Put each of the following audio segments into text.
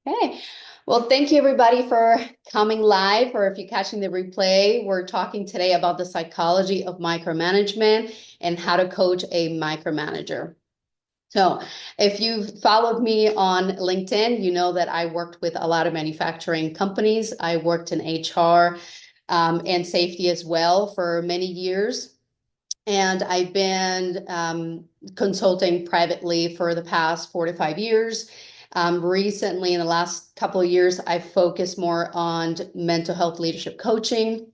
Okay. Well, thank you everybody for coming live, or if you're catching the replay, we're talking today about the psychology of micromanagement and how to coach a micromanager. So if you've followed me on LinkedIn, you know that I worked with a lot of manufacturing companies. I worked in HR and safety as well for many years. And I've been consulting privately for the past 4 to 5 years. Recently, in the last couple of years, I've focused more on mental health leadership coaching.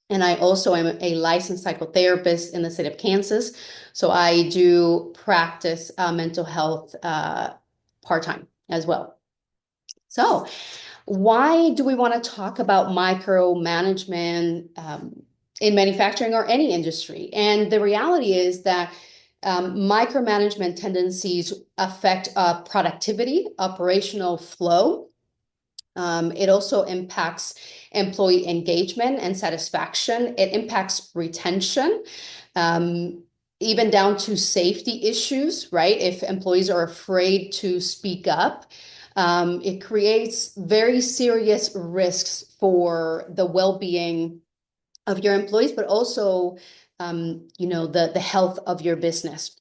And I also am a licensed psychotherapist in the state of Kansas. So I do practice mental health part-time as well. So why do we want to talk about micromanagement in manufacturing or any industry? And the reality is that micromanagement tendencies affect productivity, operational flow. It also impacts employee engagement and satisfaction. It impacts retention, um, even down to safety issues, right? If employees are afraid to speak up, it creates very serious risks for the well-being of your employees, but also, the health of your business.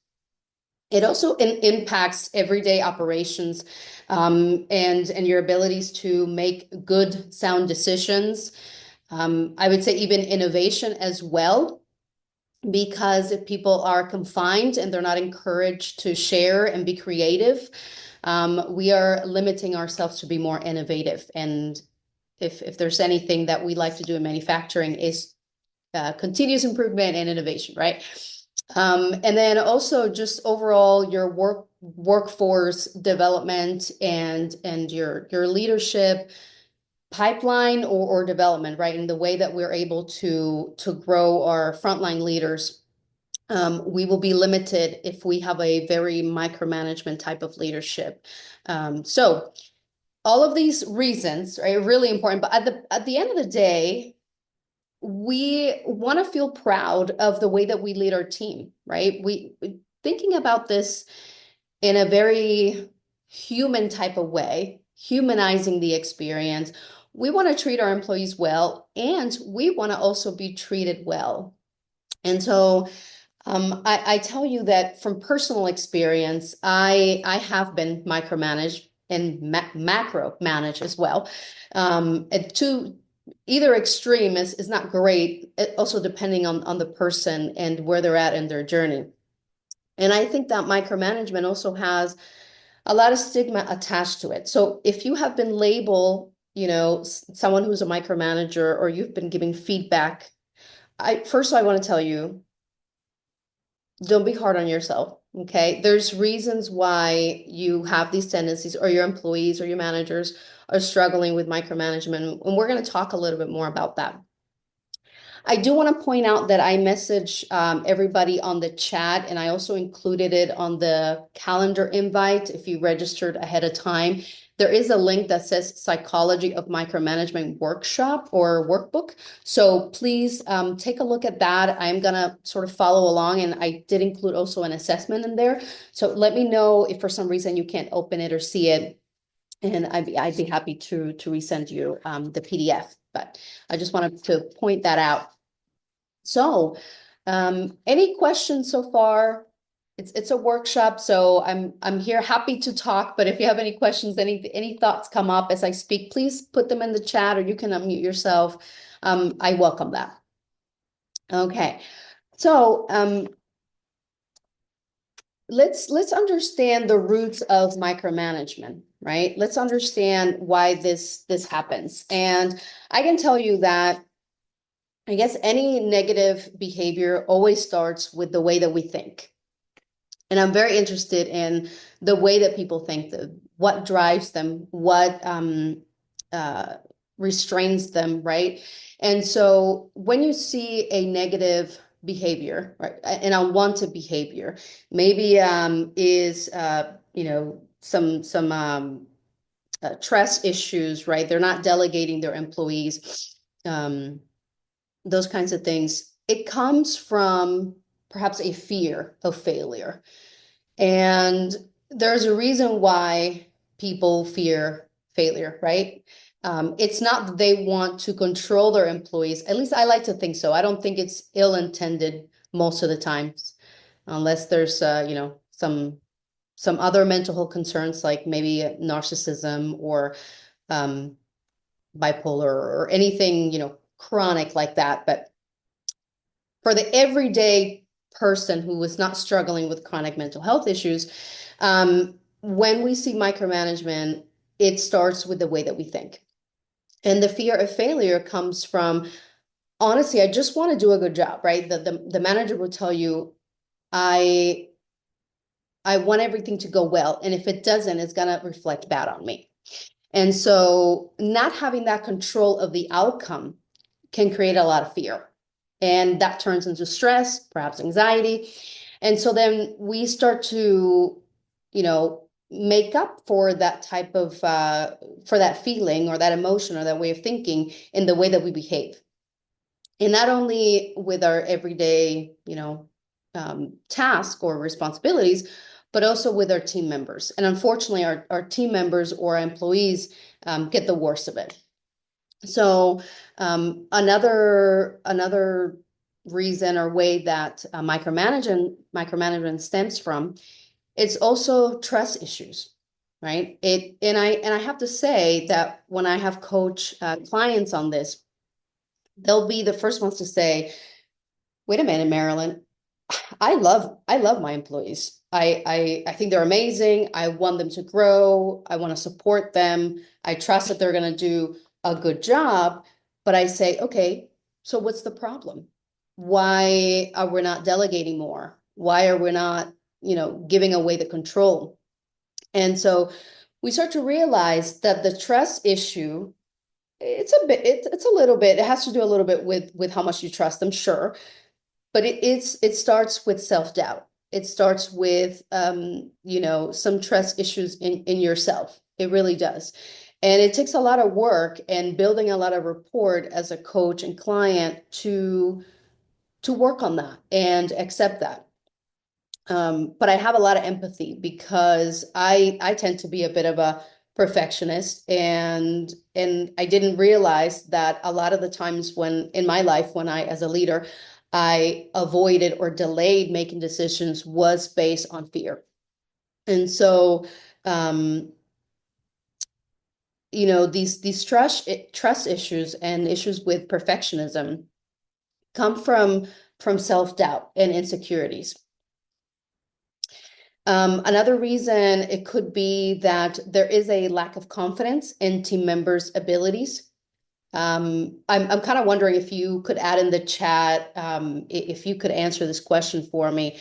It also impacts everyday operations and your abilities to make good, sound decisions. I would say even innovation as well, because if people are confined and they're not encouraged to share and be creative, we are limiting ourselves to be more innovative. And if there's anything that we like to do in manufacturing is continuous improvement and innovation, right? And then also just overall your workforce development and your leadership pipeline or development, right? And the way that we're able to grow our frontline leaders, we will be limited if we have a very micromanagement type of leadership. So all of these reasons, right, are really important. But at the end of the day, we want to feel proud of the way that we lead our team, right? We thinking about this in a very human type of way, humanizing the experience. We want to treat our employees well, and we want to also be treated well. And so I tell you that from personal experience, I have been micromanaged and macro managed as well. And to either extreme is not great, also depending on the person and where they're at in their journey. And I think that micromanagement also has a lot of stigma attached to it. So if you have been labeled, someone who's a micromanager, or you've been giving feedback, I want to tell you, don't be hard on yourself. Okay. There's reasons why you have these tendencies, or your employees or your managers are struggling with micromanagement. And we're going to talk a little bit more about that. I do want to point out that I messaged everybody on the chat, and I also included it on the calendar invite. If you registered ahead of time, there is a link that says Psychology of Micromanagement Workshop or Workbook. So please take a look at that. I'm going to sort of follow along, and I did include also an assessment in there. So let me know if for some reason you can't open it or see it, and I'd be happy to resend you the PDF. But I just wanted to point that out. So, any questions so far? It's a workshop, so I'm here happy to talk. But if you have any questions, any thoughts come up as I speak, please put them in the chat, or you can unmute yourself. I welcome that. Okay, so let's understand the roots of micromanagement, right? Let's understand why this happens, and I can tell you that I guess any negative behavior always starts with the way that we think. And I'm very interested in the way that people think, what drives them, what restrains them, right? And so when you see a negative behavior, right, an unwanted behavior, maybe is some trust issues, right? They're not delegating their employees. Those kinds of things, it comes from perhaps a fear of failure. And there's a reason why people fear failure, right? It's not that they want to control their employees. At least I like to think so. I don't think it's ill-intended most of the times, unless there's some other mental health concerns like maybe narcissism or um, bipolar or anything, chronic like that. But for the everyday person who is not struggling with chronic mental health issues, when we see micromanagement, it starts with the way that we think. And the fear of failure comes from, honestly, I just want to do a good job, right? The manager will tell you, I I want everything to go well. And if it doesn't, it's going to reflect bad on me. And so not having that control of the outcome can create a lot of fear. And that turns into stress, perhaps anxiety. And so then we start to, make up for that type of, for that feeling or that emotion or that way of thinking in the way that we behave. And not only with our everyday, task or responsibilities, but also with our team members. And unfortunately, our team members or employees get the worst of it. So another reason or way that micromanagement stems from, it's also trust issues, right? And I have to say that when I have coach clients on this, they'll be the first ones to say, wait a minute, Marilyn, I love my employees. I think they're amazing. I want them to grow. I want to support them. I trust that they're going to do a good job. But I say, okay, so what's the problem? Why are we not delegating more? Why are we not, giving away the control? And so we start to realize that the trust issue, it's a little bit, it has to do a little bit with how much you trust them, sure. But it starts with self-doubt. It starts with some trust issues in yourself. It really does. And it takes a lot of work and building a lot of rapport as a coach and client to work on that and accept that. But I have a lot of empathy because I tend to be a bit of a perfectionist, and I didn't realize that a lot of the times when in my life when I as a leader I avoided or delayed making decisions was based on fear. And so these trust issues and issues with perfectionism come from self-doubt and insecurities. Another reason it could be that there is a lack of confidence in team members' abilities. I'm kind of wondering if you could add in the chat, if you could answer this question for me.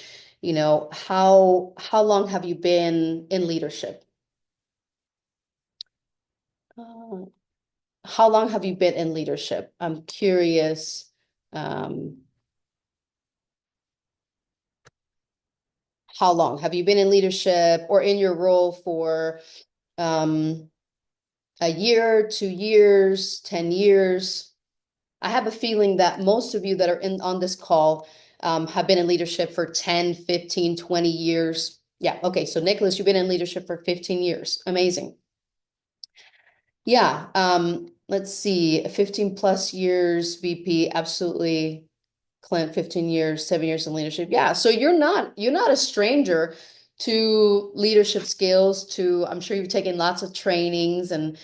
How long have you been in leadership? Uh, how long have you been in leadership? I'm curious. How long have you been in leadership or in your role for a year, 2 years, 10 years? I have a feeling that most of you that are on this call have been in leadership for 10, 15, 20 years. Yeah, okay. So Nicholas, you've been in leadership for 15 years. Amazing. Yeah, let's see, 15 plus years VP, absolutely. Clint, 15 years, 7 years in leadership. Yeah, so you're not a stranger to leadership skills, I'm sure you've taken lots of trainings and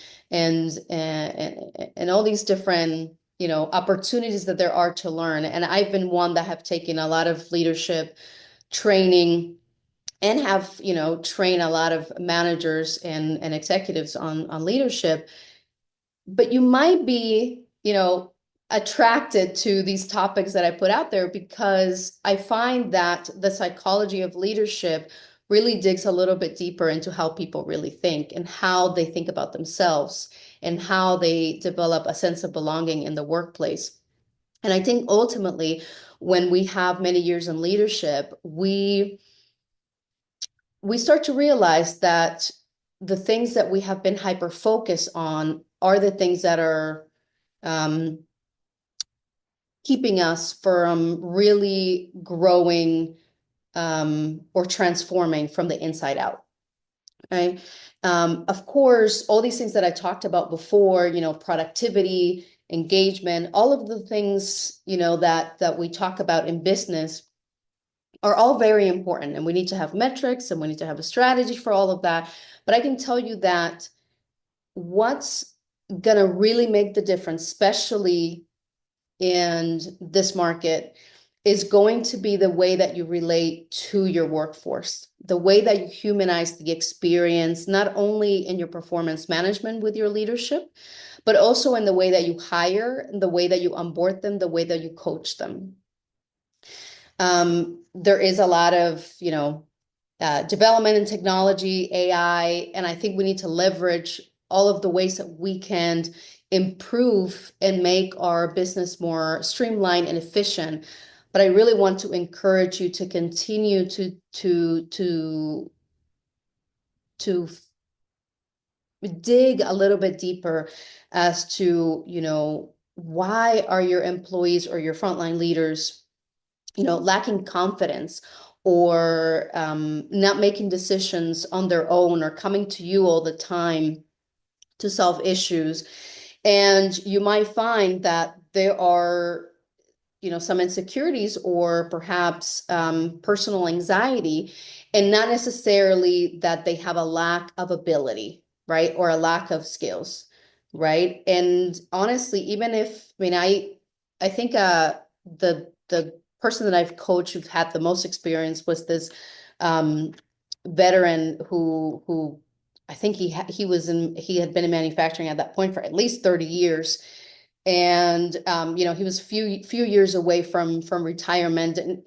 all these different, opportunities that there are to learn. And I've been one that have taken a lot of leadership training and have, trained a lot of managers and executives on leadership. But you might be, attracted to these topics that I put out there because I find that the psychology of leadership really digs a little bit deeper into how people really think and how they think about themselves and how they develop a sense of belonging in the workplace. And I think ultimately, when we have many years in leadership, we start to realize that the things that we have been hyper focused on are the things that are keeping us from really growing or transforming from the inside out. right? Of course, all these things that I talked about before, productivity, engagement, all of the things, that we talk about in business are all very important. And we need to have metrics and we need to have a strategy for all of that. But I can tell you that what's going to really make the difference, especially in this market, is going to be the way that you relate to your workforce, the way that you humanize the experience, not only in your performance management with your leadership, but also in the way that you hire, the way that you onboard them, the way that you coach them. There is a lot of, development in technology, AI, and I think we need to leverage all of the ways that we can improve and make our business more streamlined and efficient. But I really want to encourage you to continue to dig a little bit deeper as to, why are your employees or your frontline leaders, lacking confidence or not making decisions on their own or coming to you all the time to solve issues. And you might find that there are, some insecurities or perhaps personal anxiety, and not necessarily that they have a lack of ability, right? Or a lack of skills, right? And honestly, even if, I think the person that I've coached who've had the most experience was this um, veteran who I think he had been in manufacturing at that point for at least 30 years. And he was a few years away from retirement. And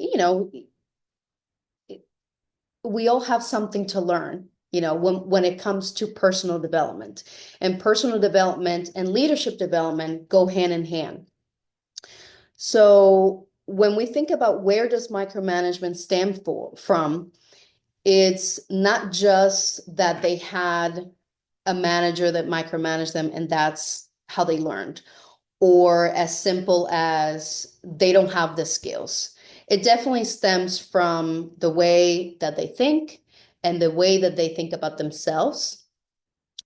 we all have something to learn, when it comes to personal development. And personal development and leadership development go hand in hand. So when we think about where does micromanagement from, it's not just that they had a manager that micromanaged them and that's how they learned, or as simple as they don't have the skills. It definitely stems from the way that they think and the way that they think about themselves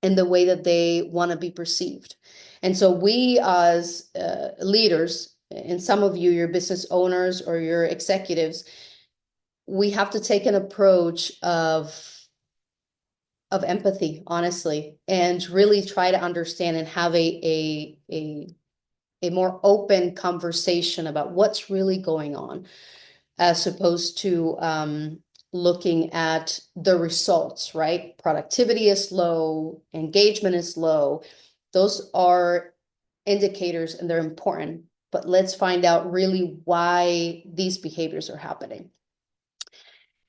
and the way that they want to be perceived. And so we as leaders, and some of you, your business owners or your executives, we have to take an approach of empathy, honestly, and really try to understand and have a more open conversation about what's really going on, as opposed to looking at the results, right? Productivity is low, engagement is low. Those are indicators and they're important, but let's find out really why these behaviors are happening.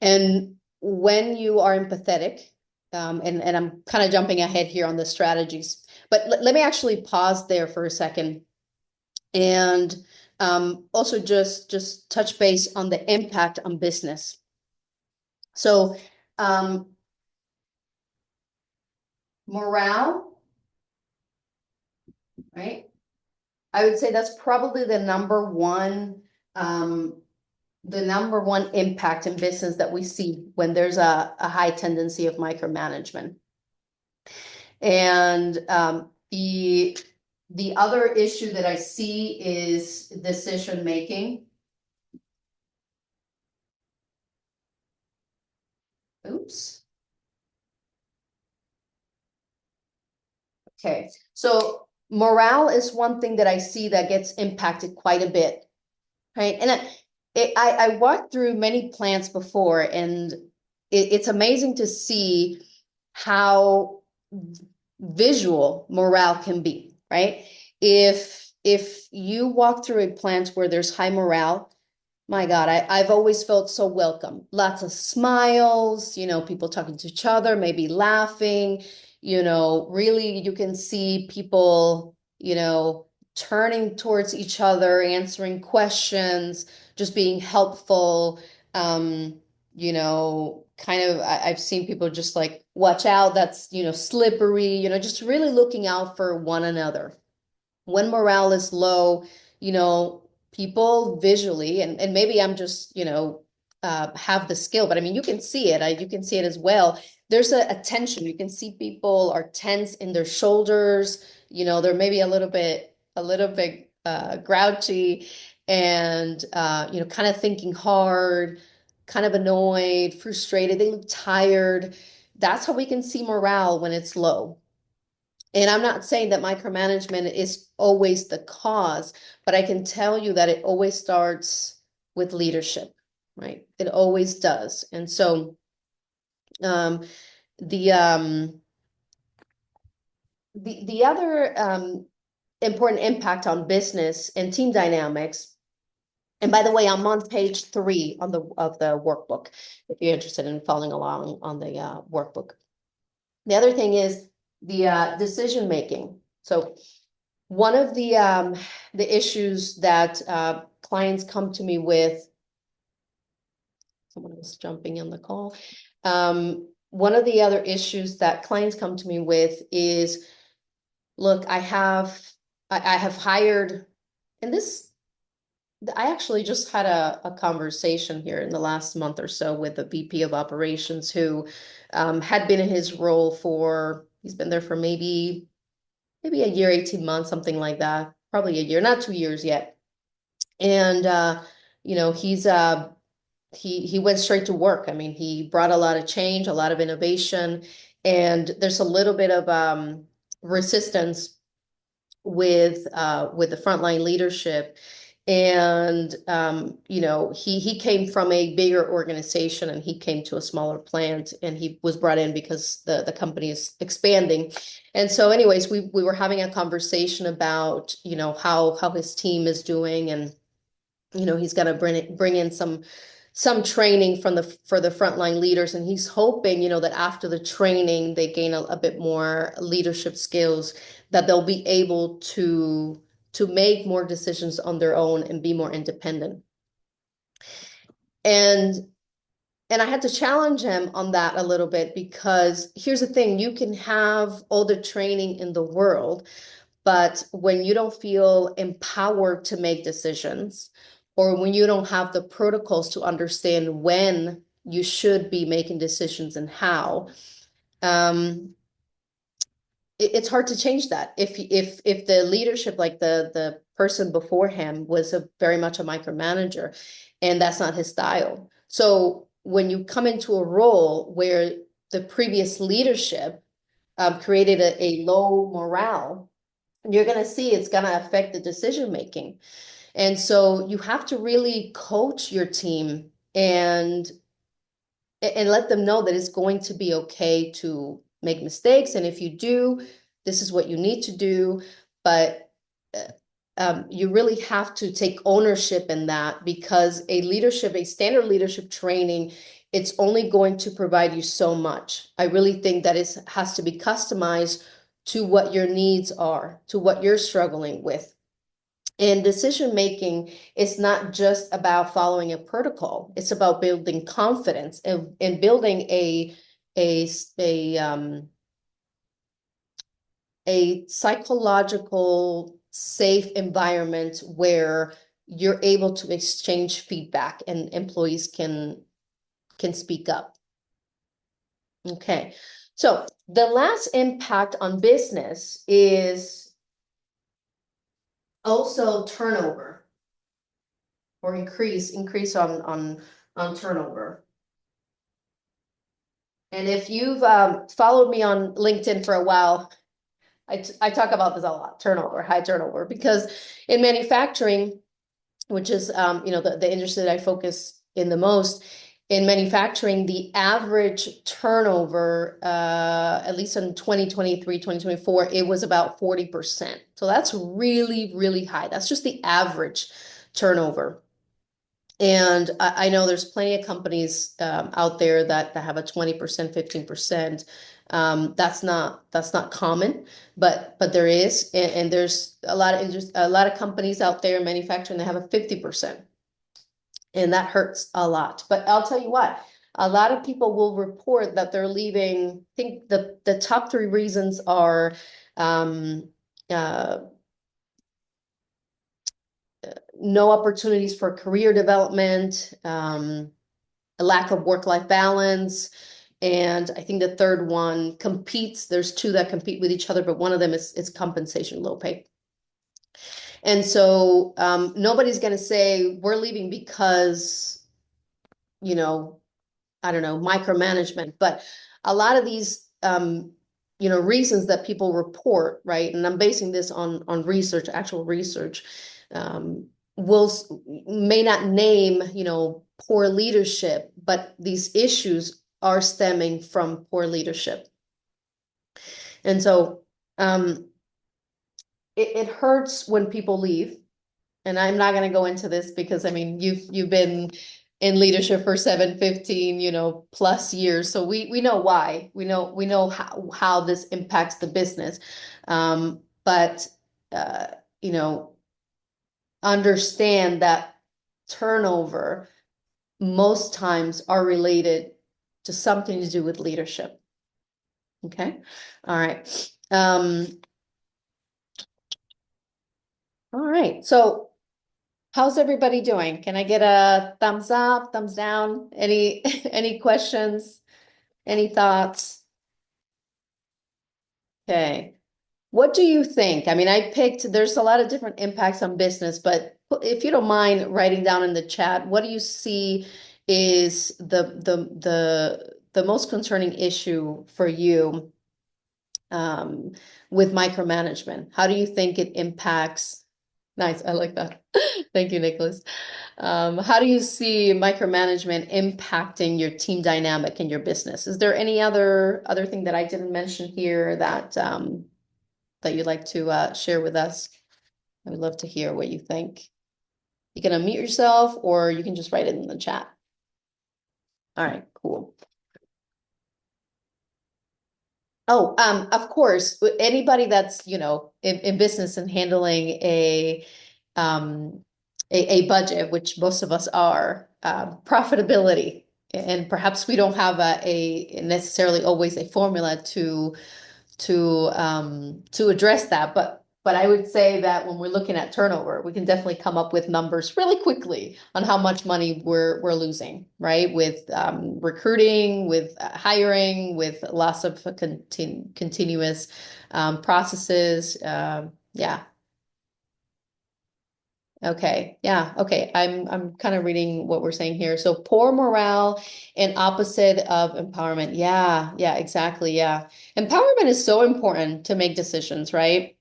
And when you are empathetic, and I'm kind of jumping ahead here on the strategies, but let me actually pause there for a second and also just touch base on the impact on business. So morale, right? I would say that's probably the number one impact in business that we see when there's a high tendency of micromanagement. And the other issue that I see is decision making. Oops. Okay, so morale is one thing that I see that gets impacted quite a bit, right? And I walked through many plants before, and it's amazing to see how visual morale can be, right? If you walk through a plant where there's high morale, my God, I've always felt so welcome. Lots of smiles, people talking to each other, maybe laughing, really you can see people, turning towards each other, answering questions, just being helpful. Kind of, I've seen people just like, watch out, that's, slippery, just really looking out for one another. When morale is low, people visually, and maybe I'm just, have the skill, but I mean, you can see it. You can see it as well. There's a tension. You can see people are tense in their shoulders. They're maybe a little bit grouchy, and kind of thinking hard, kind of annoyed, frustrated. They look tired. That's how we can see morale when it's low. And I'm not saying that micromanagement is always the cause, but I can tell you that it always starts with leadership, right? It always does. And so um, the um, the other important impact on business and team dynamics. And by the way, I'm on page 3 of the workbook, if you're interested in following along on the workbook. The other thing is the decision making. So one of the issues that clients come to me with, someone was jumping in the call. One of the other issues that clients come to me with is, look, I have hired, and this, I actually just had a conversation here in the last month or so with the VP of operations who had been in his role he's been there for maybe a year, 18 months, something like that. Probably a year, not 2 years yet. And he went straight to work. I mean, he brought a lot of change, a lot of innovation, and there's a little bit of resistance with the frontline leadership. And he came from a bigger organization, and he came to a smaller plant, and he was brought in because the company is expanding. And so anyways, we were having a conversation about how his team is doing, and he's got to bring in some training for the frontline leaders, and he's hoping that after the training they gain a bit more leadership skills, that they'll be able to make more decisions on their own and be more independent. And I had to challenge him on that a little bit, because here's the thing: you can have all the training in the world, but when you don't feel empowered to make decisions, or when you don't have the protocols to understand when you should be making decisions and how, it's hard to change that. If the leadership, like the person before him, was very much a micromanager, and that's not his style. So when you come into a role where the previous leadership created a low morale, you're going to see it's going to affect the decision making. And so you have to really coach your team and let them know that it's going to be okay to make mistakes. And if you do, this is what you need to do. But you really have to take ownership in that, because a standard leadership training, it's only going to provide you so much. I really think that it has to be customized to what your needs are, to what you're struggling with. And decision making is not just about following a protocol. It's about building confidence and building a a psychological safe environment where you're able to exchange feedback and employees can speak up. Okay, so the last impact on business is also turnover, or increase on turnover. And if you've followed me on LinkedIn for a while, I talk about this a lot: turnover, high turnover, because in manufacturing, which is the industry that I focus in the most, in manufacturing, the average turnover, at least in 2023, 2024, it was about 40%. So that's really, really high. That's just the average turnover. And I know there's plenty of companies out there that have a 20%, 15%. That's not common, but there is, and there's a lot of companies out there in manufacturing that have a 50%, and that hurts a lot. But I'll tell you what, a lot of people will report that they're leaving. I think the top 3 reasons are uh, no opportunities for career development, a lack of work-life balance. And I think the third one competes. There's two that compete with each other, but one of them is compensation, low pay. And so nobody's going to say we're leaving because, you know, I don't know, micromanagement, but a lot of these, reasons that people report, right? And I'm basing this on research, actual research, um, will may not name, poor leadership, but these issues are stemming from poor leadership. And so it hurts when people leave. And I'm not going to go into this because I mean you've been in leadership for 7, 15, plus years. So we know why. We know how this impacts the business. But you know, understand that turnover most times are related to something to do with leadership. Okay. All right. All right. So how's everybody doing? Can I get a thumbs up, thumbs down? Any any questions? Any thoughts? Okay. What do you think? I mean, I picked, there's a lot of different impacts on business, but if you don't mind writing down in the chat, what do you see is the most concerning issue for you um, with micromanagement? How do you think it impacts? Nice, I like that. Thank you, Nicholas. How do you see micromanagement impacting your team dynamic in your business? Is there any other thing that I didn't mention here that you'd like to share with us? I would love to hear what you think. You can unmute yourself or you can just write it in the chat. All right, cool. Oh, of course, anybody that's, in business and handling um, a budget, which most of us are, profitability. And perhaps we don't have a necessarily always a formula to address that. But I would say that when we're looking at turnover, we can definitely come up with numbers really quickly on how much money we're losing, right? With recruiting, with hiring, with loss of continuous processes. Yeah. Okay. Yeah. Okay. I'm kind of reading what we're saying here. So poor morale and opposite of empowerment. Yeah. Yeah, exactly. Yeah. Empowerment is so important to make decisions, right?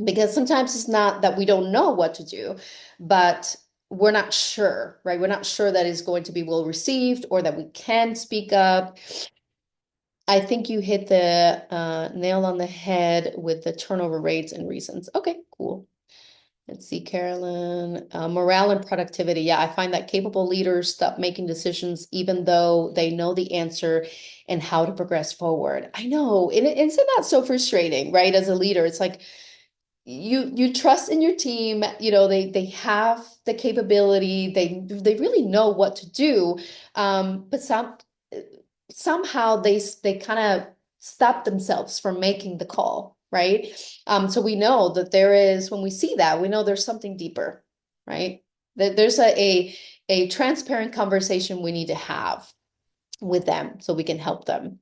Because sometimes it's not that we don't know what to do, but we're not sure, right? We're not sure that it's going to be well received or that we can speak up. I think you hit the nail on the head with the turnover rates and reasons. Okay, cool. Let's see, Carolyn. Morale and productivity. Yeah, I find that capable leaders stop making decisions even though they know the answer and how to progress forward. I know, and isn't that so frustrating, right? As a leader, it's like you trust in your team. They have the capability. They really know what to do, but somehow they kind of stop themselves from making the call, right? So we know that there is, when we see that, we know there's something deeper, right? That there's a transparent conversation we need to have with them so we can help them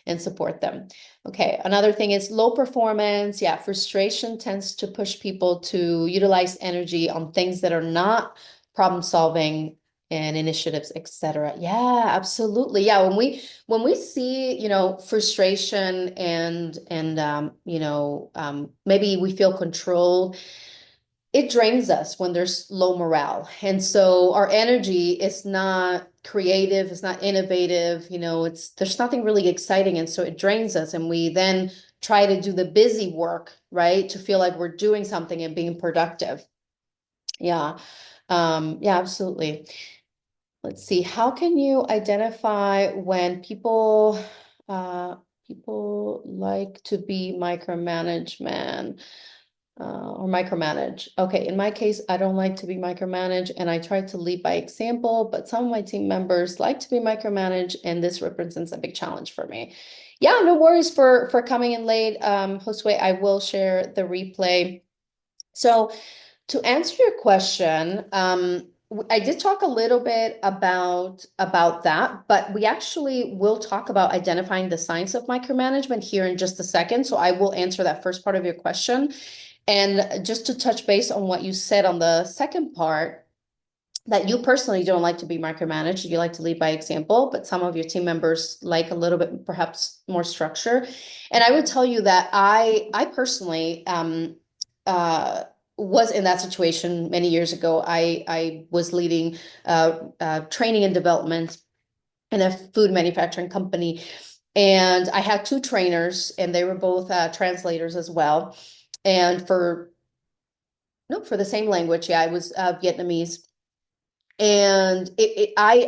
and support them. Okay, another thing is low performance. Yeah, frustration tends to push people to utilize energy on things that are not problem solving and initiatives, etc. Yeah, absolutely. Yeah, when we see, frustration and maybe we feel controlled, it drains us when there's low morale. And so our energy is not creative, it's not innovative, there's nothing really exciting. And so it drains us. And we then try to do the busy work, right? To feel like we're doing something and being productive. Yeah. Yeah, absolutely. Let's see. How can you identify when people like to be micromanagement? Or micromanage. Okay, in my case, I don't like to be micromanaged and I try to lead by example, but some of my team members like to be micromanaged and this represents a big challenge for me. Yeah, no worries for coming in late. Josue, I will share the replay. So to answer your question, I did talk a little bit about that, but we actually will talk about identifying the science of micromanagement here in just a second. So I will answer that first part of your question. And just to touch base on what you said on the second part, that you personally don't like to be micromanaged, you like to lead by example, but some of your team members like a little bit perhaps more structure. And I would tell you that I personally uh was in that situation many years ago. I was leading training and development in a food manufacturing company, and I had two trainers, and they were both translators as well. And for no, for the same language, yeah, I was Vietnamese. And I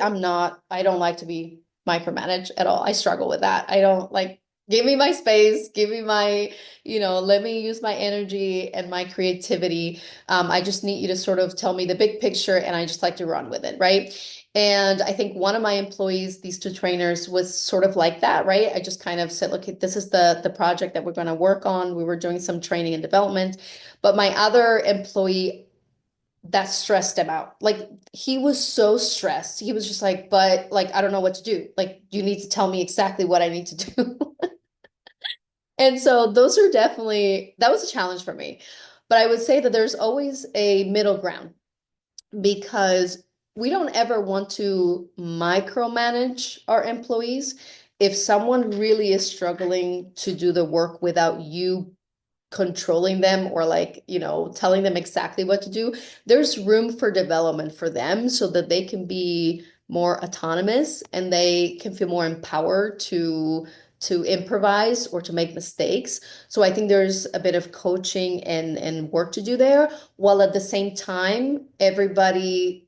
don't like to be micromanaged at all. I struggle with that. I don't like, give me my space, give me my, let me use my energy and my creativity. I just need you to sort of tell me the big picture, and I just like to run with it, right? And I think one of my employees, these two trainers, was sort of like that, right? I just kind of said, look, this is the project that we're going to work on. We were doing some training and development, but my other employee, that stressed him out. Like, he was so stressed. He was just like, but like, I don't know what to do. Like, you need to tell me exactly what I need to do. And so those are definitely, that was a challenge for me. But I would say that there's always a middle ground, because we don't ever want to micromanage our employees. If someone really is struggling to do the work without you controlling them, or like, telling them exactly what to do, there's room for development for them so that they can be more autonomous and they can feel more empowered to improvise or to make mistakes. So I think there's a bit of coaching and work to do there, while at the same time everybody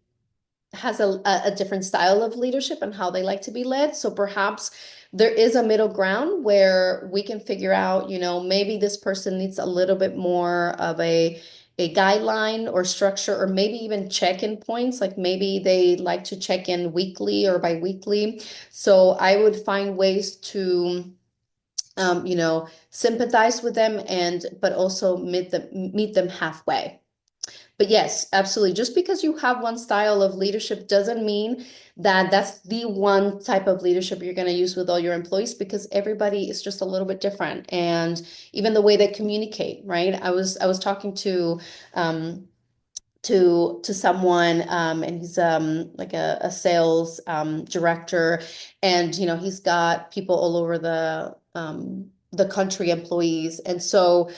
has a different style of leadership and how they like to be led. So perhaps there is a middle ground where we can figure out, maybe this person needs a little bit more of a guideline or structure, or maybe even check-in points. Like, maybe they like to check in weekly or bi-weekly. So I would find ways to sympathize with them, and but also meet them halfway. But yes, absolutely. Just because you have one style of leadership doesn't mean that that's the one type of leadership you're going to use with all your employees, because everybody is just a little bit different. And even the way they communicate, right? I was talking um to someone, and he's like a sales director, and he's got people all over the country, employees. And so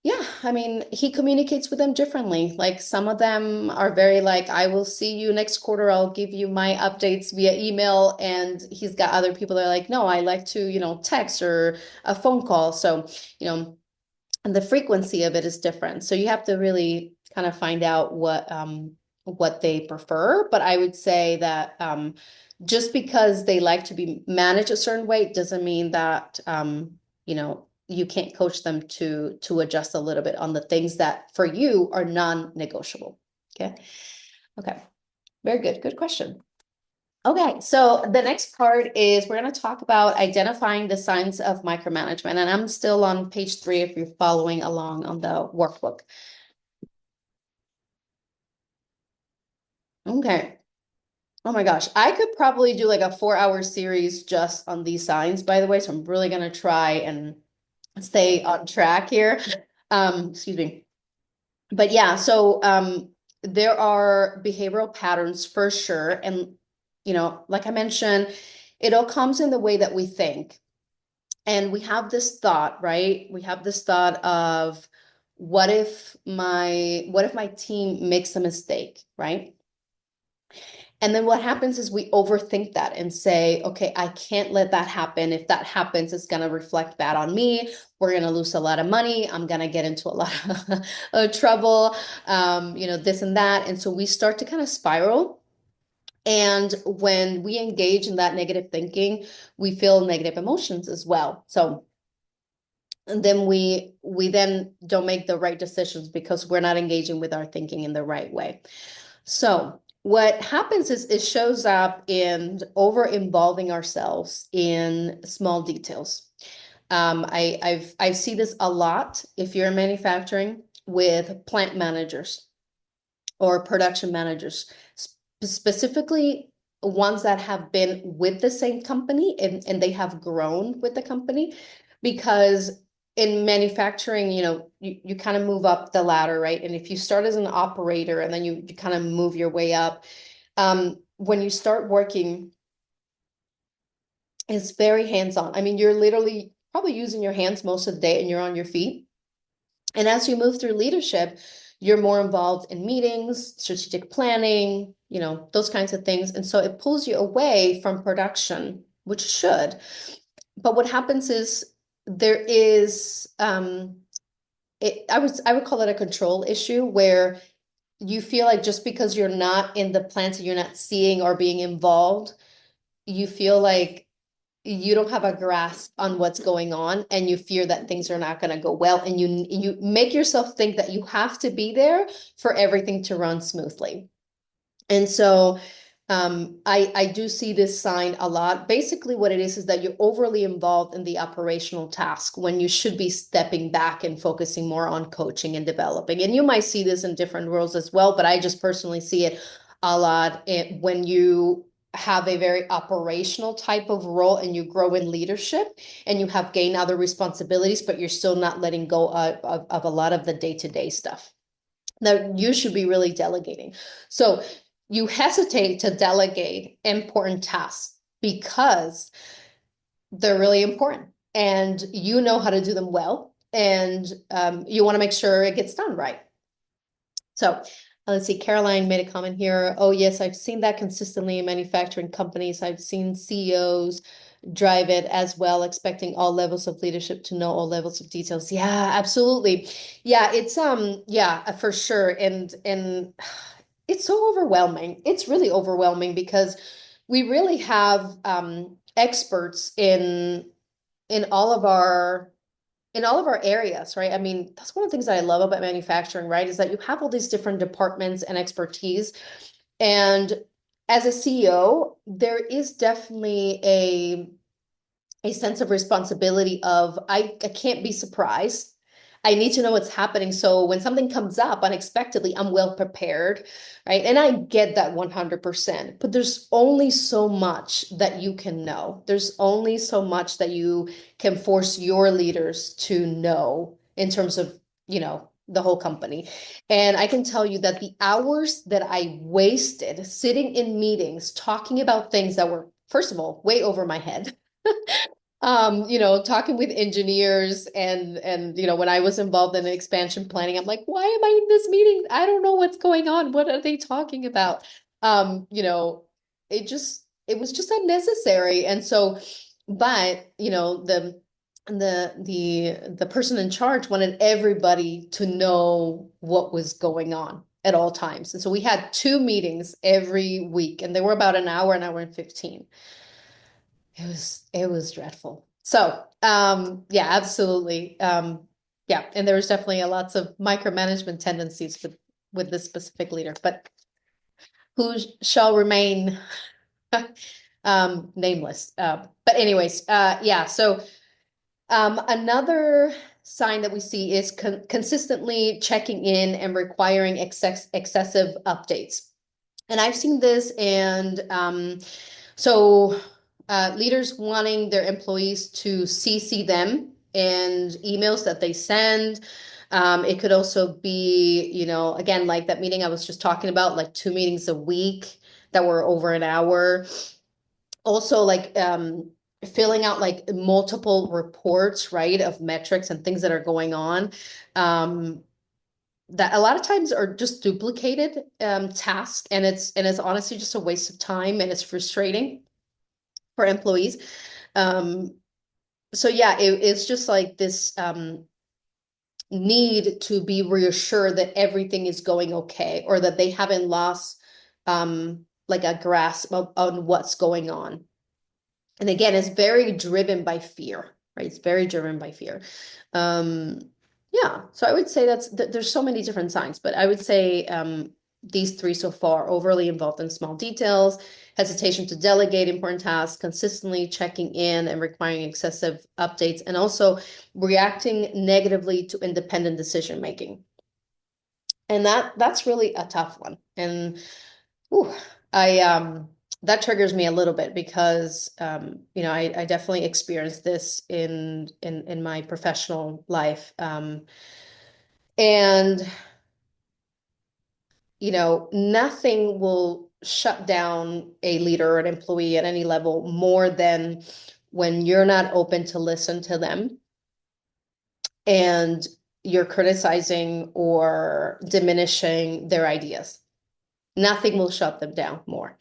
yeah, I mean, he communicates with them differently. Like, some of them are very like, I will see you next quarter. I'll give you my updates via email. And he's got other people that are like, no, I like to, text or a phone call. So, and the frequency of it is different. So you have to really kind of find out what they prefer. But I would say that just because they like to be managed a certain way doesn't mean that you can't coach them to adjust a little bit on the things that for you are non-negotiable. Okay. Okay. Very good. Good question. Okay, so the next part is we're going to talk about identifying the signs of micromanagement. And I'm still on page 3 if you're following along on the workbook. Okay. Oh my gosh, I could probably do like a 4-hour series just on these signs, by the way. So I'm really going to try and stay on track here. Excuse me. But yeah, so there are behavioral patterns for sure. And, like I mentioned, it all comes in the way that we think. And we have this thought, right? We have this thought of, what if my team makes a mistake, right? And then what happens is we overthink that and say, okay, I can't let that happen. If that happens, it's going to reflect bad on me. We're going to lose a lot of money. I'm going to get into a lot of trouble, this and that. And so we start to kind of spiral. And when we engage in that negative thinking, we feel negative emotions as well. So and then we then don't make the right decisions because we're not engaging with our thinking in the right way. So what happens is it shows up in over involving ourselves in small details. I see this a lot if you're in manufacturing with plant managers. or production managers, specifically ones that have been with the same company and they have grown with the company. Because in manufacturing, you kind of move up the ladder, right? And if you start as an operator and then you kind of move your way up, when you start working, it's very hands-on. I mean, you're literally probably using your hands most of the day and you're on your feet. And as you move through leadership, you're more involved in meetings, strategic planning, those kinds of things. And so it pulls you away from production, which should. But what happens is there is, I would call it a control issue, where you feel like just because you're not in the plant and you're not seeing or being involved, you feel like you don't have a grasp on what's going on, and you fear that things are not going to go well, and you make yourself think that you have to be there for everything to run smoothly. And so I do see this sign a lot. Basically, what it is that you're overly involved in the operational task when you should be stepping back and focusing more on coaching and developing. And you might see this in different roles as well, but I just personally see it a lot when you have a very operational type of role and you grow in leadership and you have gained other responsibilities, but you're still not letting go of a lot of the day-to-day stuff that you should be really delegating. So you hesitate to delegate important tasks because they're really important and you know how to do them well, and you want to make sure it gets done right. So let's see, Caroline made a comment here. Oh, yes, I've seen that consistently in manufacturing companies. I've seen CEOs drive it as well, expecting all levels of leadership to know all levels of details. Yeah, absolutely. Yeah, it's yeah, for sure. And it's so overwhelming. It's really overwhelming because we really have experts in all of our areas, right? I mean, that's one of the things that I love about manufacturing, right? Is that you have all these different departments and expertise. And as a CEO, there is definitely a sense of responsibility of I can't be surprised. I need to know what's happening. So when something comes up unexpectedly, I'm well prepared, right? And I get that 100%, but there's only so much that you can know. There's only so much that you can force your leaders to know in terms of, the whole company. And I can tell you that the hours that I wasted sitting in meetings talking about things that were, first of all, way over my head. Talking with engineers and when I was involved in expansion planning, I'm like, why am I in this meeting? I don't know what's going on. What are they talking about? It was just unnecessary. And so, but the person in charge wanted everybody to know what was going on at all times. And so we had 2 meetings every week, and they were about an hour and 15. It was dreadful. So, yeah, absolutely. Yeah, and there was definitely lots of micromanagement tendencies with this specific leader, but who shall remain nameless. But anyways, yeah. So, another sign that we see is consistently checking in and requiring excessive updates. And I've seen this, and so leaders wanting their employees to CC them in emails that they send. It could also be, again, like that meeting I was just talking about, like 2 meetings a week that were over an hour. Also, like filling out like multiple reports, right, of metrics and things that are going on. That a lot of times are just duplicated tasks, and it's honestly just a waste of time, and it's frustrating for employees. So yeah, it's just like this need to be reassured that everything is going okay, or that they haven't lost like a grasp on what's going on. And again, it's very driven by fear, right? It's very driven by fear. Yeah, so I would say there's so many different signs, but I would say these 3 so far: overly involved in small details, hesitation to delegate important tasks, consistently checking in and requiring excessive updates, and also reacting negatively to independent decision making. And that's really a tough one. And ooh, I that triggers me a little bit because I definitely experienced this in my professional life. And nothing will shut down a leader or an employee at any level more than when you're not open to listen to them and you're criticizing or diminishing their ideas. Nothing will shut them down more,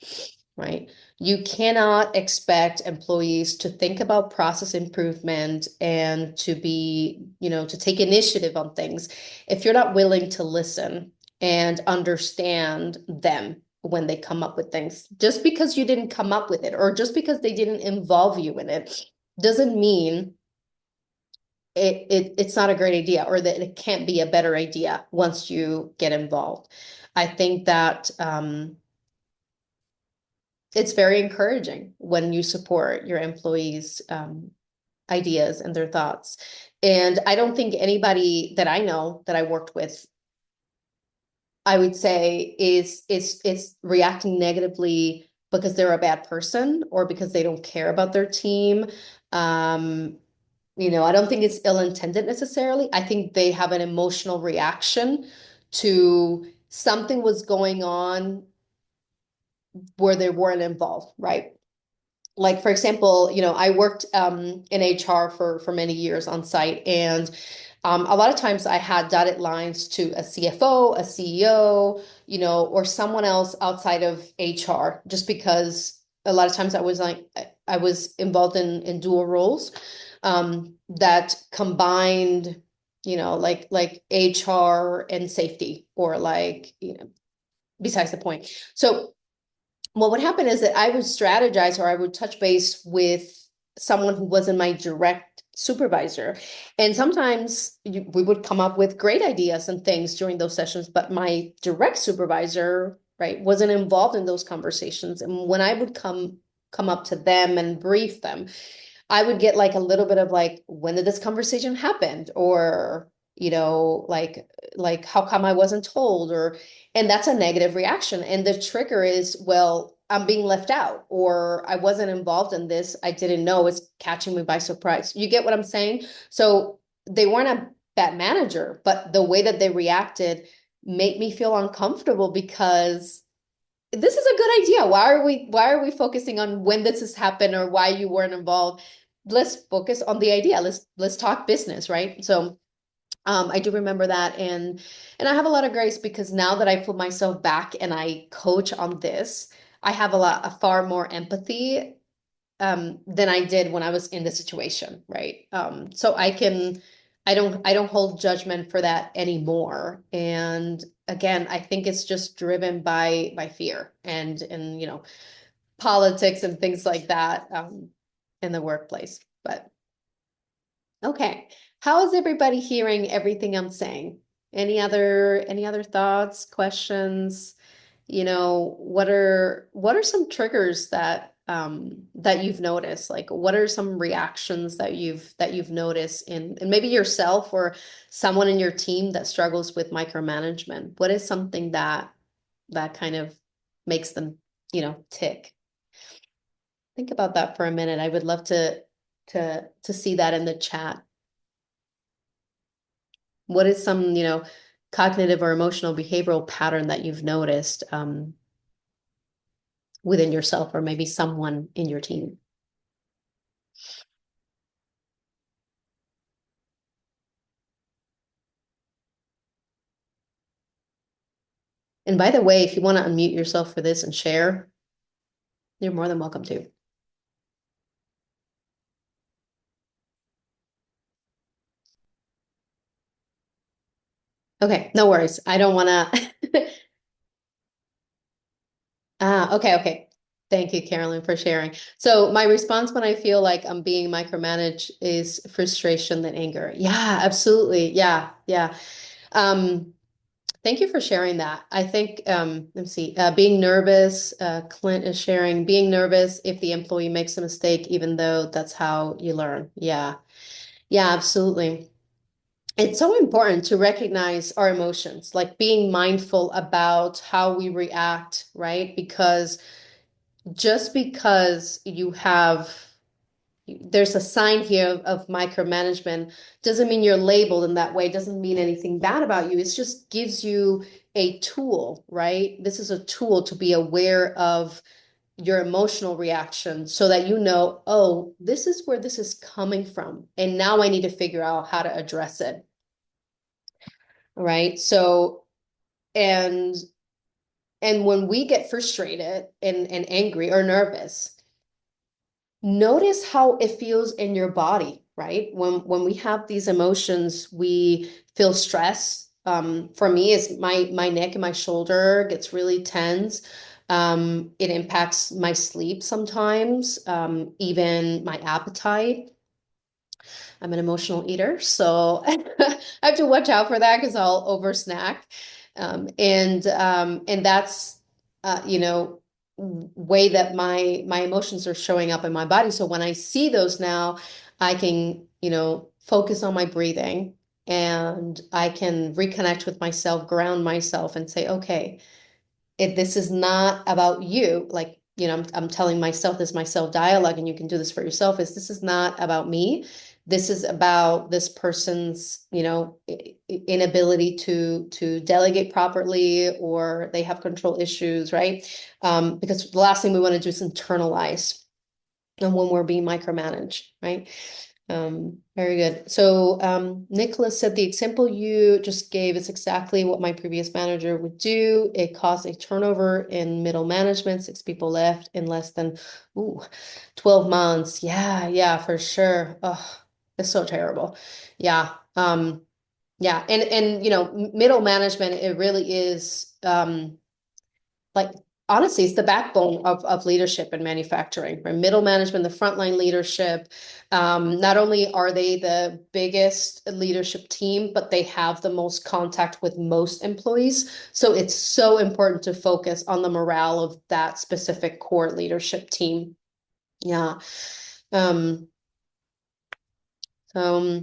right? You cannot expect employees to think about process improvement and to be, to take initiative on things if you're not willing to listen and understand them when they come up with things. Just because you didn't come up with it or just because they didn't involve you in it doesn't mean it's not a great idea or that it can't be a better idea once you get involved. I think that it's very encouraging when you support your employees' ideas and their thoughts. And I don't think anybody that I know that I worked with, I would say is reacting negatively because they're a bad person or because they don't care about their team. Um, I don't think it's ill-intended necessarily. I think they have an emotional reaction to something was going on where they weren't involved, right? Like for example, I worked in HR for many years on site, and a lot of times I had dotted lines to a CFO, a CEO, or someone else outside of HR, just because a lot of times I was involved in dual roles that combined, like HR and safety, or like, besides the point. So what would happen is that I would strategize or I would touch base with someone who wasn't my direct supervisor. And sometimes we would come up with great ideas and things during those sessions, but my direct supervisor, right, wasn't involved in those conversations. And when I would come up to them and brief them, I would get like a little bit of like, when did this conversation happen? Or, like how come I wasn't told? And that's a negative reaction. And the trigger is, well, I'm being left out, or I wasn't involved in this. I didn't know. It's catching me by surprise. You get what I'm saying? So they weren't a bad manager, but the way that they reacted made me feel uncomfortable because this is a good idea. Why are we focusing on when this has happened or why you weren't involved? Let's focus on the idea. Let's talk business, right? So I do remember that, and I have a lot of grace because now that I put myself back and I coach on this, I have a far more empathy than I did when I was in the situation, right? So I don't hold judgment for that anymore. And again, I think it's just driven by fear and politics and things like that in the workplace. But okay, how is everybody hearing everything I'm saying? Any other thoughts, questions? What are some triggers that you've noticed? Like what are some reactions that you've noticed in maybe yourself or someone in your team that struggles with micromanagement? What is something that kind of makes them, tick? Think about that for a minute. I would love to see that in the chat. What is some, cognitive or emotional behavioral pattern that you've noticed within yourself or maybe someone in your team? And by the way, if you want to unmute yourself for this and share, you're more than welcome to. Okay, no worries. I don't want to. Okay, okay. Thank you, Carolyn, for sharing. So my response when I feel like I'm being micromanaged is frustration and anger. Yeah, absolutely. Yeah, yeah. Um, Thank you for sharing that. I think, let's see, being nervous, Clint is sharing, being nervous if the employee makes a mistake, even though that's how you learn. Yeah, yeah, absolutely. it's so important to recognize our emotions, like being mindful about how we react, right? Because just because there's a sign here of micromanagement doesn't mean you're labeled in that way, doesn't mean anything bad about you. It just gives you a tool, right? This is a tool to be aware of your emotional reaction so that you know, oh, this is where this is coming from. And now I need to figure out how to address it. Right. So, and when we get frustrated and angry or nervous, notice how it feels in your body, right? When we have these emotions, we feel stress. For me, it's my neck and my shoulder gets really tense. It impacts my sleep sometimes, even my appetite. I'm an emotional eater, so I have to watch out for that because I'll over snack. And that's way that my emotions are showing up in my body. So when I see those now, I can, focus on my breathing and I can reconnect with myself, ground myself, and say, okay, if this is not about you, like, I'm telling myself this, my self dialogue, and you can do this for yourself, is this is not about me. This is about this person's, inability to delegate properly, or they have control issues, right? Because the last thing we want to do is internalize and when we're being micromanaged, right? Very good. So, Nicholas said the example you just gave is exactly what my previous manager would do. It caused a turnover in middle management. 6 people left in less than 12 months. Yeah, yeah, for sure. Oh, it's so terrible. Yeah. Yeah. And middle management, it really is like honestly, it's the backbone of leadership in manufacturing, right? Middle management, the frontline leadership. Not only are they the biggest leadership team, but they have the most contact with most employees. So it's so important to focus on the morale of that specific core leadership team. Yeah. Um, so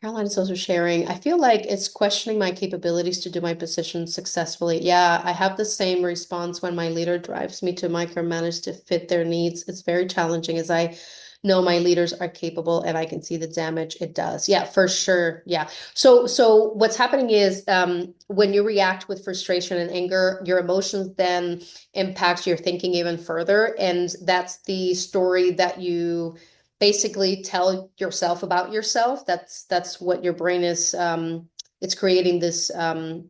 Caroline is also sharing. I feel like it's questioning my capabilities to do my position successfully. Yeah, I have the same response when my leader drives me to micromanage to fit their needs. It's very challenging as I know my leaders are capable and I can see the damage it does. Yeah, for sure. Yeah. So what's happening is when you react with frustration and anger, your emotions then impact your thinking even further. And that's the story that you basically tell yourself about yourself. That's what your brain is. It's creating this uh,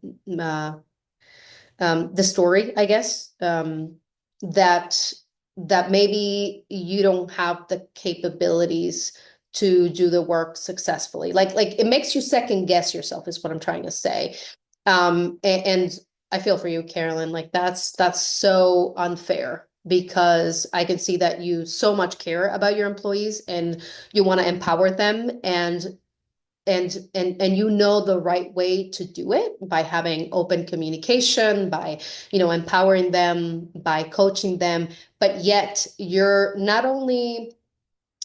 the story, I guess, that maybe you don't have the capabilities to do the work successfully. Like it makes you second guess yourself, is what I'm trying to say. And I feel for you, Carolyn. Like that's so unfair because I can see that you so much care about your employees and you want to empower them and you know the right way to do it by having open communication, by empowering them, by coaching them, but yet you're not only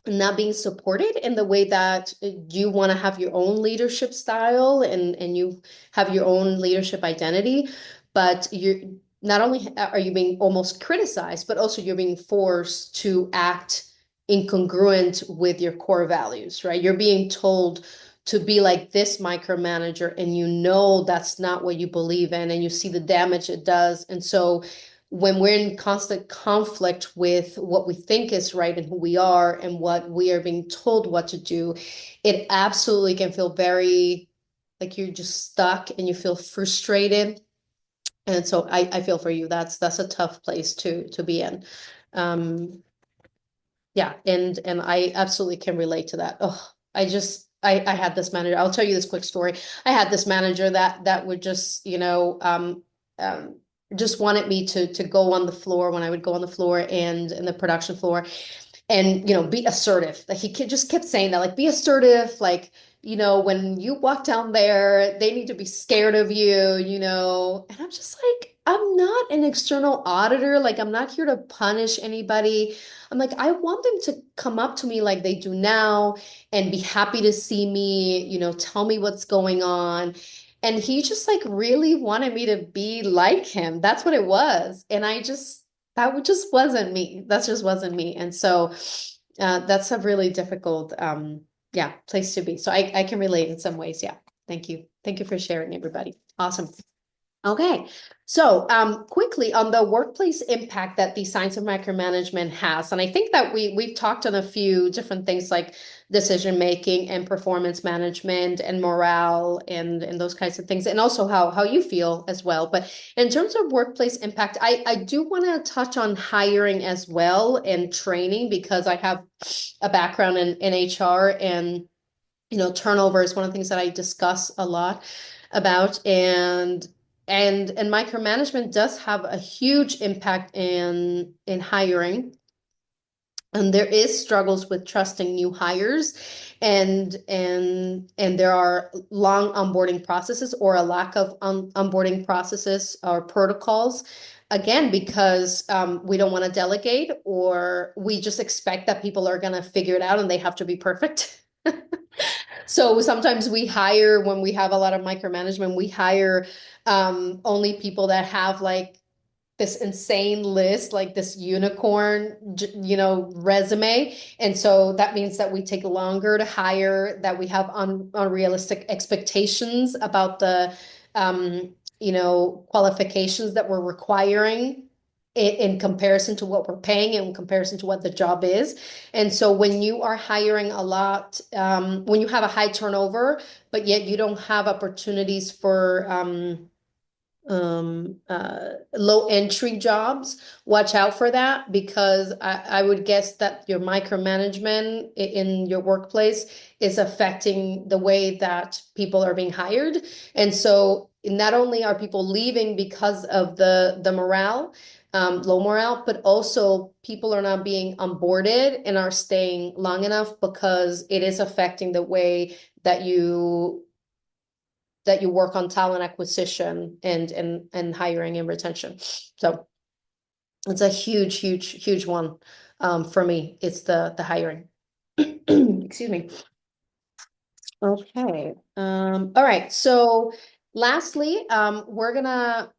not being supported in the way that you want to have your own leadership style and you have your own leadership identity, but you're not only are you being almost criticized, but also you're being forced to act incongruent with your core values, right? You're being told to be like this micromanager, and that's not what you believe in, and you see the damage it does. And so when we're in constant conflict with what we think is right and who we are and what we are being told what to do, it absolutely can feel very like you're just stuck and you feel frustrated. And so I feel for you. That's a tough place to be in. Um, yeah, and I absolutely can relate to that. Oh, I had this manager. I'll tell you this quick story. I had this manager that would just, um, just wanted me to go on the floor when I would go on the floor and in the production floor and be assertive. Like just kept saying that, like, be assertive, like, when you walk down there, they need to be scared of you, and I'm just like, I'm not an external auditor. Like, I'm not here to punish anybody. I'm like, I want them to come up to me like they do now and be happy to see me, tell me what's going on. And he just like really wanted me to be like him. That's what it was. And just wasn't me. That just wasn't me. And so that's a really difficult, yeah, place to be. So I can relate in some ways. Yeah. Thank you. Thank you for sharing, everybody. Awesome. Okay, so quickly on the workplace impact that the science of micromanagement has, and I think that we've talked on a few different things like decision making and performance management and morale and those kinds of things, and also how you feel as well. But in terms of workplace impact, I do want to touch on hiring as well and training because I have a background in HR and turnover is one of the things that I discuss a lot about and micromanagement does have a huge impact in hiring. And there is struggles with trusting new hires and there are long onboarding processes or a lack of onboarding processes or protocols. Again, because we don't want to delegate or we just expect that people are going to figure it out and they have to be perfect. So sometimes we hire when we have a lot of micromanagement, we hire only people that have like this insane list, like this unicorn, resume. And so that means that we take longer to hire, that we have unrealistic expectations about the, qualifications that we're requiring in comparison to what we're paying and in comparison to what the job is. And so when you are hiring a lot, when you have a high turnover, but yet you don't have opportunities for, low entry jobs, watch out for that because I would guess that your micromanagement in your workplace is affecting the way that people are being hired. And so not only are people leaving because of the morale, low morale, but also people are not being onboarded and are staying long enough because it is affecting the way that you work on talent acquisition and hiring and retention. So it's a huge, huge, huge one for me. It's the hiring. Excuse me. Okay. All right. So lastly, we're gonna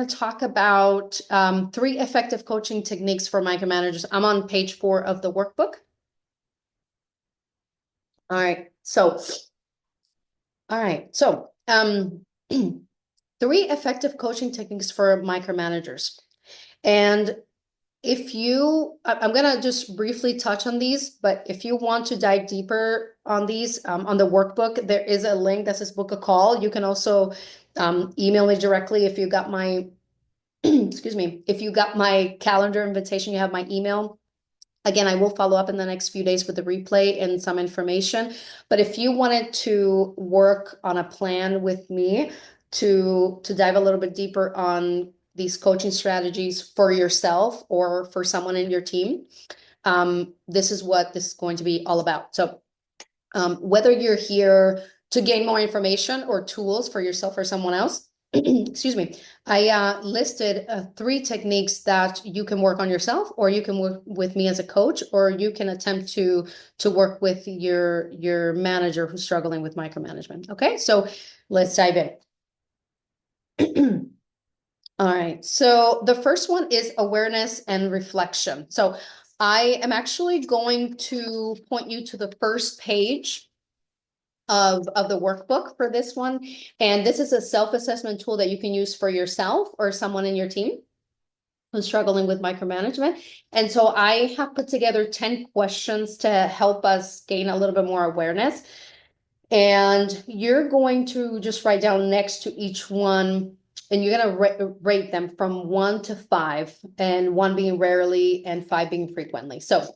talk about 3 effective coaching techniques for micromanagers. I'm on page 4 of the workbook. All right. So 3 effective coaching techniques for micromanagers. And I'm going to just briefly touch on these, but if you want to dive deeper on these, on the workbook, there is a link that says book a call. You can also email me directly if you got my, excuse me, if you got my calendar invitation, you have my email. Again, I will follow up in the next few days with the replay and some information. But if you wanted to work on a plan with me to dive a little bit deeper on these coaching strategies for yourself or for someone in your team, this is what this is going to be all about. So whether you're here to gain more information or tools for yourself or someone else, excuse me, I listed 3 techniques that you can work on yourself, or you can work with me as a coach, or you can attempt to work with your manager who's struggling with micromanagement. Okay, so let's dive in. All right, so the first one is awareness and reflection. So I am actually going to point you to the first page of the workbook for this one. And this is a self-assessment tool that you can use for yourself or someone in your team who's struggling with micromanagement. And so I have put together 10 questions to help us gain a little bit more awareness. And you're going to just write down next to each one, and you're going to rate them from 1 to 5, and 1 being rarely and 5 being frequently. So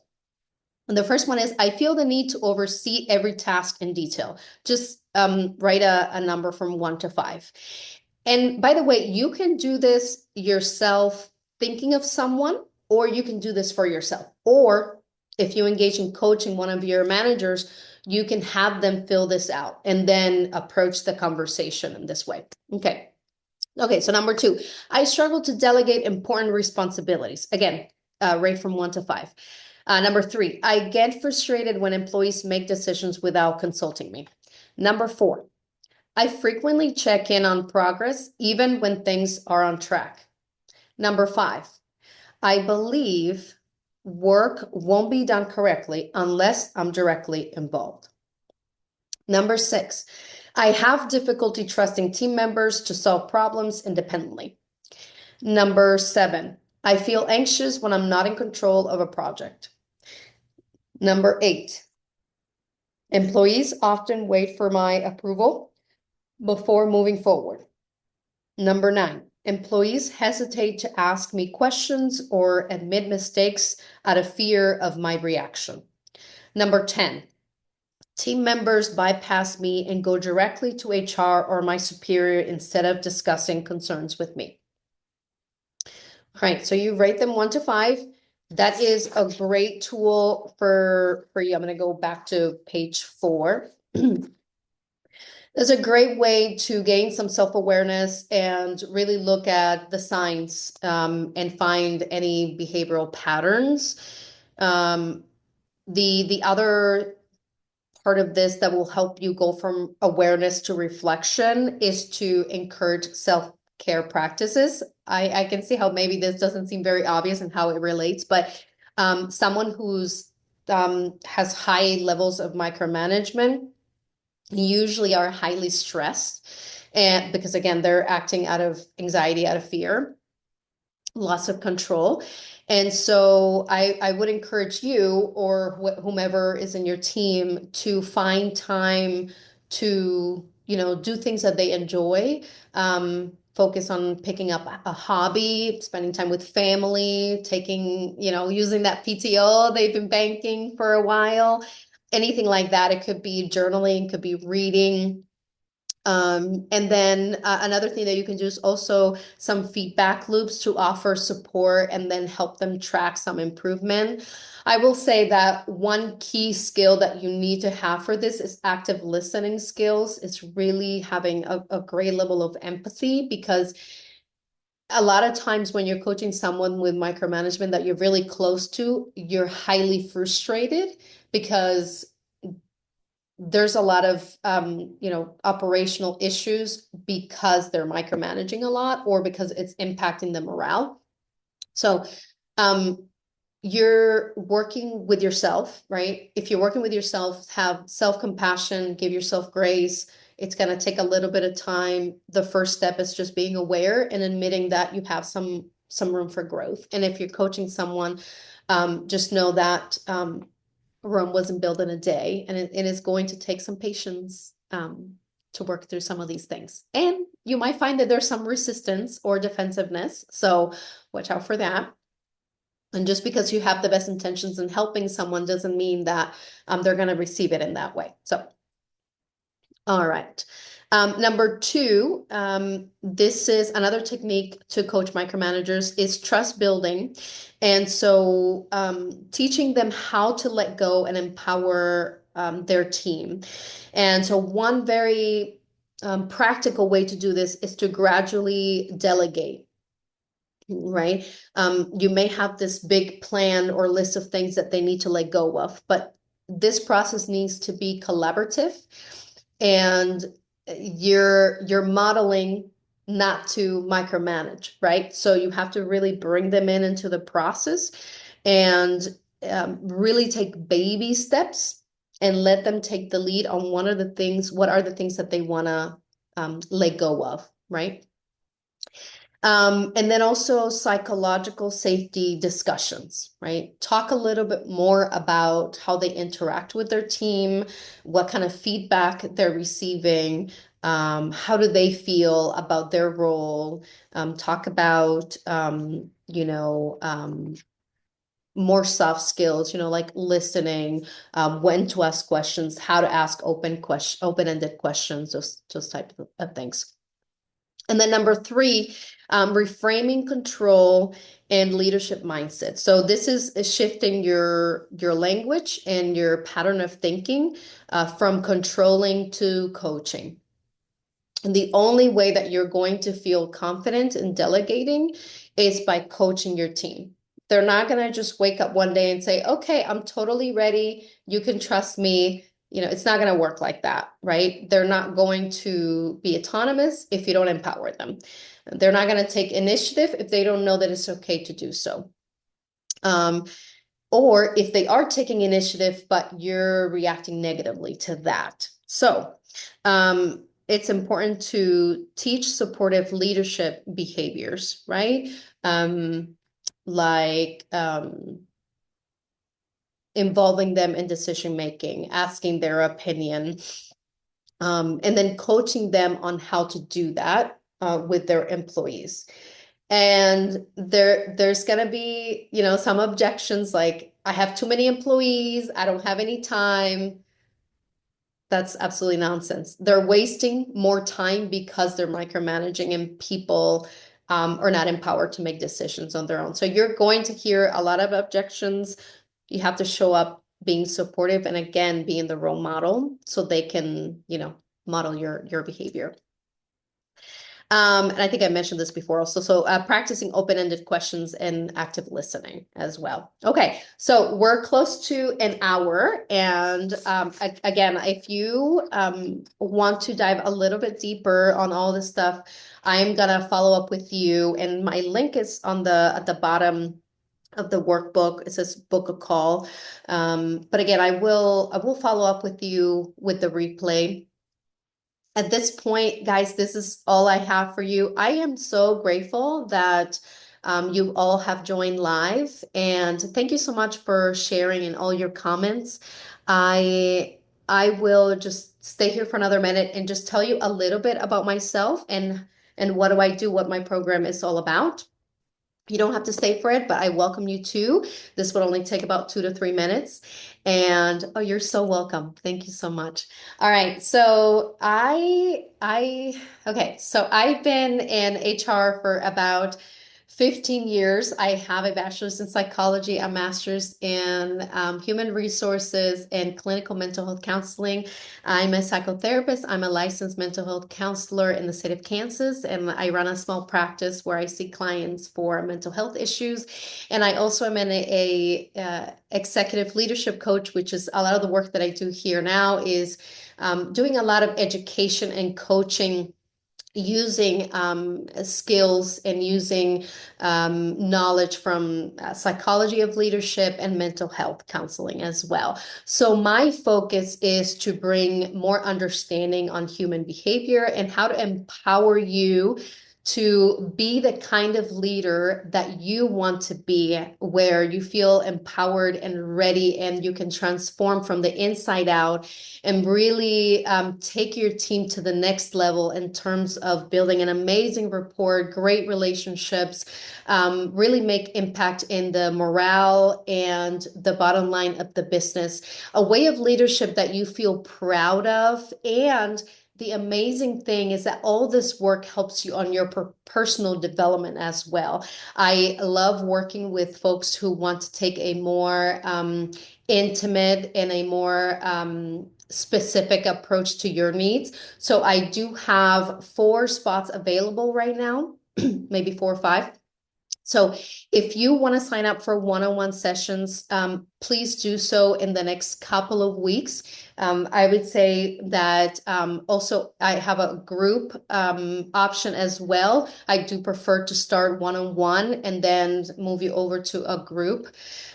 the first one is, I feel the need to oversee every task in detail. Just write a number from 1 to 5. And by the way, you can do this yourself thinking of someone, or you can do this for yourself. Or if you engage in coaching one of your managers, you can have them fill this out and then approach the conversation in this way. Okay. Okay, so number two, I struggle to delegate important responsibilities. Again, rate from 1 to 5. Number three, I get frustrated when employees make decisions without consulting me. Number four, I frequently check in on progress, even when things are on track. Number five, I believe work won't be done correctly unless I'm directly involved. Number six, I have difficulty trusting team members to solve problems independently. Number seven, I feel anxious when I'm not in control of a project. Number eight, employees often wait for my approval before moving forward. Number nine, employees hesitate to ask me questions or admit mistakes out of fear of my reaction. Number 10, team members bypass me and go directly to HR or my superior instead of discussing concerns with me. All right, so you rate them 1 to 5. That is a great tool for you. I'm going to go back to page 4. It's a great way to gain some self-awareness and really look at the signs and find any behavioral patterns. The other part of this that will help you go from awareness to reflection is to encourage self-care practices. I can see how maybe this doesn't seem very obvious and how it relates, but someone who's has high levels of micromanagement usually are highly stressed, and because again they're acting out of anxiety, out of fear, loss of control. And so I would encourage you or whomever is in your team to find time to, do things that they enjoy. Focus on picking up a hobby, spending time with family, taking, using that PTO they've been banking for a while, anything like that. It could be journaling, could be reading. And then another thing that you can do is also some feedback loops to offer support and then help them track some improvement. I will say that one key skill that you need to have for this is active listening skills. It's really having a great level of empathy, because a lot of times when you're coaching someone with micromanagement that you're really close to, you're highly frustrated because there's a lot of operational issues because they're micromanaging a lot or because it's impacting the morale. So you're working with yourself, right? If you're working with yourself, have self-compassion, give yourself grace. It's going to take a little bit of time. The first step is just being aware and admitting that you have some room for growth. And if you're coaching someone, just know that Rome wasn't built in a day, and it is going to take some patience to work through some of these things. And you might find that there's some resistance or defensiveness, so watch out for that. And just because you have the best intentions in helping someone doesn't mean that they're going to receive it in that way. So, all right. Number 2, this is another technique to coach micromanagers, is trust building. And so teaching them how to let go and empower their team. And so one very practical way to do this is to gradually delegate. Right? You may have this big plan or list of things that they need to let go of, but this process needs to be collaborative, and you're modeling not to micromanage, right? So you have to really bring them into the process and really take baby steps and let them take the lead on what are the things that they want to let go of, right? And then also psychological safety discussions, right? Talk a little bit more about how they interact with their team, what kind of feedback they're receiving, how do they feel about their role, talk about, more soft skills, like listening, when to ask questions, how to ask open-ended questions, those type of things. And then number 3, reframing control and leadership mindset. So this is shifting your language and your pattern of thinking from controlling to coaching. And the only way that you're going to feel confident in delegating is by coaching your team. They're not going to just wake up one day and say, okay, I'm totally ready. You can trust me. You know, it's not going to work like that, right? They're not going to be autonomous if you don't empower them. They're not going to take initiative if they don't know that it's okay to do so. Or if they are taking initiative, but you're reacting negatively to that. So, it's important to teach supportive leadership behaviors, right? Um, like involving them in decision making, asking their opinion, and then coaching them on how to do that with their employees. And there's gonna be, you know, some objections like, I have too many employees, I don't have any time. That's absolutely nonsense. They're wasting more time because they're micromanaging and people are not empowered to make decisions on their own. So you're going to hear a lot of objections. You have to show up being supportive and again, being the role model so they can, you know, model your behavior. And I think I mentioned this before also. So practicing open-ended questions and active listening as well. Okay, so we're close to an hour. And again, if you want to dive a little bit deeper on all this stuff, I'm gonna follow up with you. And my link is on at the bottom of the workbook. It says book a call. But again, I will follow up with you with the replay. At this point, guys, this is all I have for you. I am so grateful that you all have joined live, and thank you so much for sharing and all your comments. I will just stay here for another minute and just tell you a little bit about myself and what do I do, what my program is all about. You don't have to stay for it, but I welcome you too. This would only take about 2 to 3 minutes. And oh, you're so welcome. Thank you so much. All right. So okay. So I've been in HR for about 15 years. I have a bachelor's in psychology, a master's in human resources and clinical mental health counseling. I'm a psychotherapist. I'm a licensed mental health counselor in the state of Kansas, and I run a small practice where I see clients for mental health issues. And I also am a executive leadership coach, which is a lot of the work that I do here now is doing a lot of education and coaching using skills and using knowledge from psychology of leadership and mental health counseling as well. So my focus is to bring more understanding on human behavior and how to empower you to be the kind of leader that you want to be, where you feel empowered and ready and you can transform from the inside out and really take your team to the next level in terms of building an amazing rapport, great relationships, really make impact in the morale and the bottom line of the business, a way of leadership that you feel proud of. And the amazing thing is that all this work helps you on your personal development as well. I love working with folks who want to take a more intimate and a more specific approach to your needs. So I do have 4 spots available right now, maybe 4 or 5. So if you want to sign up for one-on-one sessions, please do so in the next couple of weeks. I would say that also I have a group option as well. I do prefer to start one-on-one and then move you over to a group.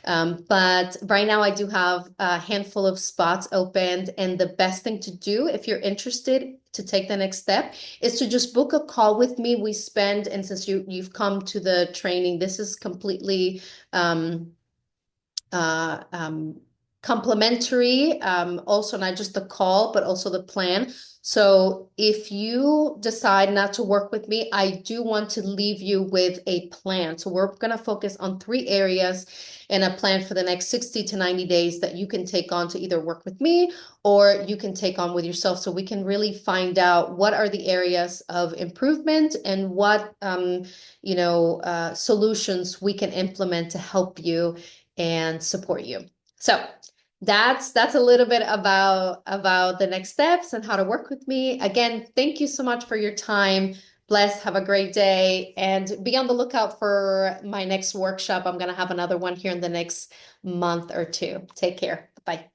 But right now I do have a handful of spots opened, and the best thing to do if you're interested to take the next step is to just book a call with me. We spend, and since you've come to the training, this is completely complimentary, also not just the call, but also the plan. So if you decide not to work with me, I do want to leave you with a plan. So we're going to focus on 3 areas and a plan for the next 60 to 90 days that you can take on to either work with me or you can take on with yourself. So we can really find out what are the areas of improvement and what, solutions we can implement to help you and support you. So that's a little bit about the next steps and how to work with me. Again, thank you so much for your time. Bless, have a great day, and be on the lookout for my next workshop. I'm gonna have another one here in the next month or two. Take care. Bye.